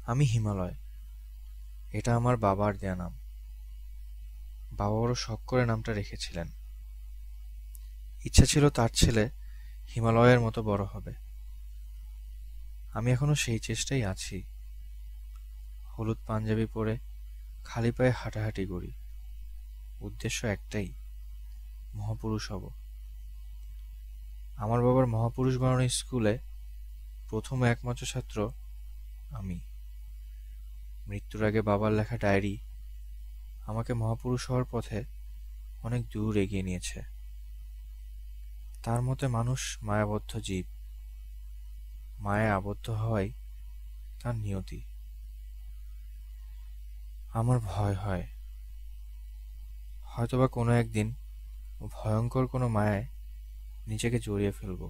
আমি হিমালয়। এটা আমার বাবার দেয়া নাম। বাবা বড় শখ করে নামটা রেখেছিলেন। ইচ্ছা ছিল তার ছেলে হিমালয়ের মতো বড় হবে। আমি এখনো সেই চেষ্টাই আছি। হলুদ পাঞ্জাবি পরে খালি পায়ে হাঁটাহাঁটি করি। উদ্দেশ্য একটাই, মহাপুরুষ হব। আমার বাবার মহাপুরুষ বানানো স্কুলে প্রথম একমাত্র ছাত্র আমি। মৃত্যুর আগে বাবার লেখা ডায়েরি আমাকে মহাপুরুষ হওয়ার পথে অনেক দূর এগিয়ে নিয়েছে। তার মতে মানুষ মায়াবদ্ধ জীব। মায়ায় আবদ্ধ হওয়াই তার নিয়তি। আমার ভয় হয়, হয়তোবা কোনো একদিন ভয়ঙ্কর কোনো মায়ায় নিজেকে জড়িয়ে ফেলব।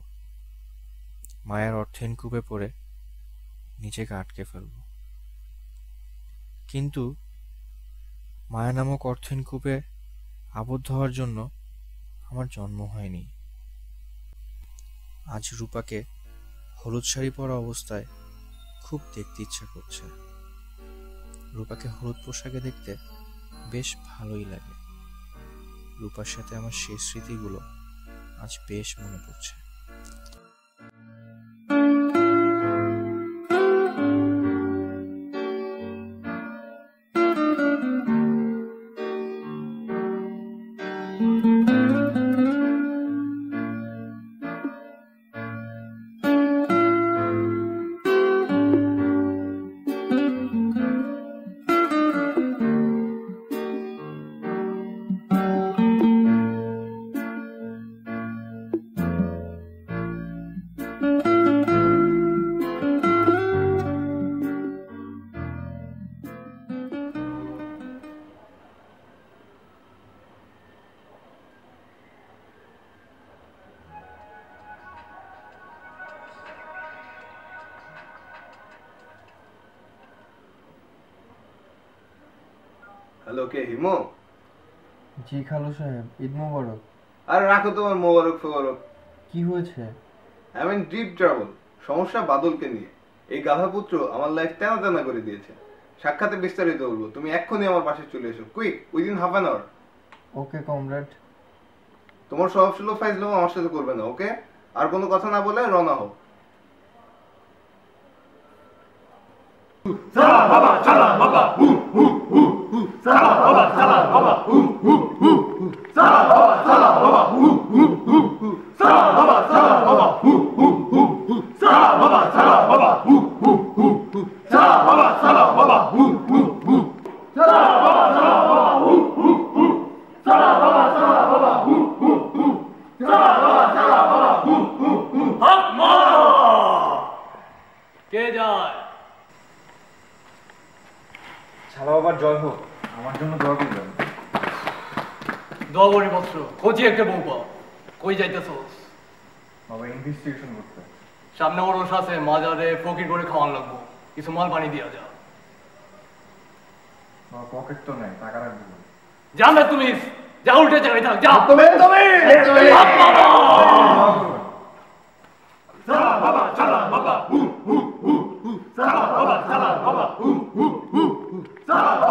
মায়ার অর্থহীন কূপে পড়ে নিজেকে আটকে ফেলব। কিন্তু মায়া নামক অর্থহীন কূপে আবদ্ধ হওয়ার জন্য আমার জন্ম হয়নি। আজ রূপাকে হলুদ শাড়ি পরা অবস্থায় খুব দেখতে ইচ্ছা করছে। রূপাকে হলুদ পোশাকে দেখতে বেশ ভালোই লাগে। রূপার সাথে আমার শেষ স্মৃতিগুলো আজ বেশ মনে পড়ছে। হ্যালো, কে হিমো? জি খালু সাহেব, ঈদ মোবারক। আরে রাখো তোমার মোবারক ফোবারক। কি হয়েছে? I mean deep trouble. সমস্যা বাদলকে নিয়ে। এই গাধাপুত্র আমার লাইফ টানা টানা করে দিয়েছে। সাক্ষাতে বিস্তারিত বলবো। তুমি এক্ষুনি আমার পাশে চলে এসো, quick, within half an hour. Okay comrade. তোমার স্বভাব ছিল ফাইজলামো আমার সাথে করবে না, ওকে? আর কোনো কথা না বলে রওনা হও। কে যায়? শালা বাবার জয় হোক, আমার জন্য দোয়া করবেন। দোয়া করি বস্ত্র, খোঁজি একটা বউ পাও। কই যাইতেছস? বাবা ইনভেস্টিগেশন করতে। সামনে ওরস আছে, মাজারে ফকির করে খাওয়ান লাগবো। কিছু মাল পানি দিয়া যা। বাবা পকেট তো নাই, টাকা রাখবো। যা না তুমি, যা উল্টে যাই থাক, যা। বাবা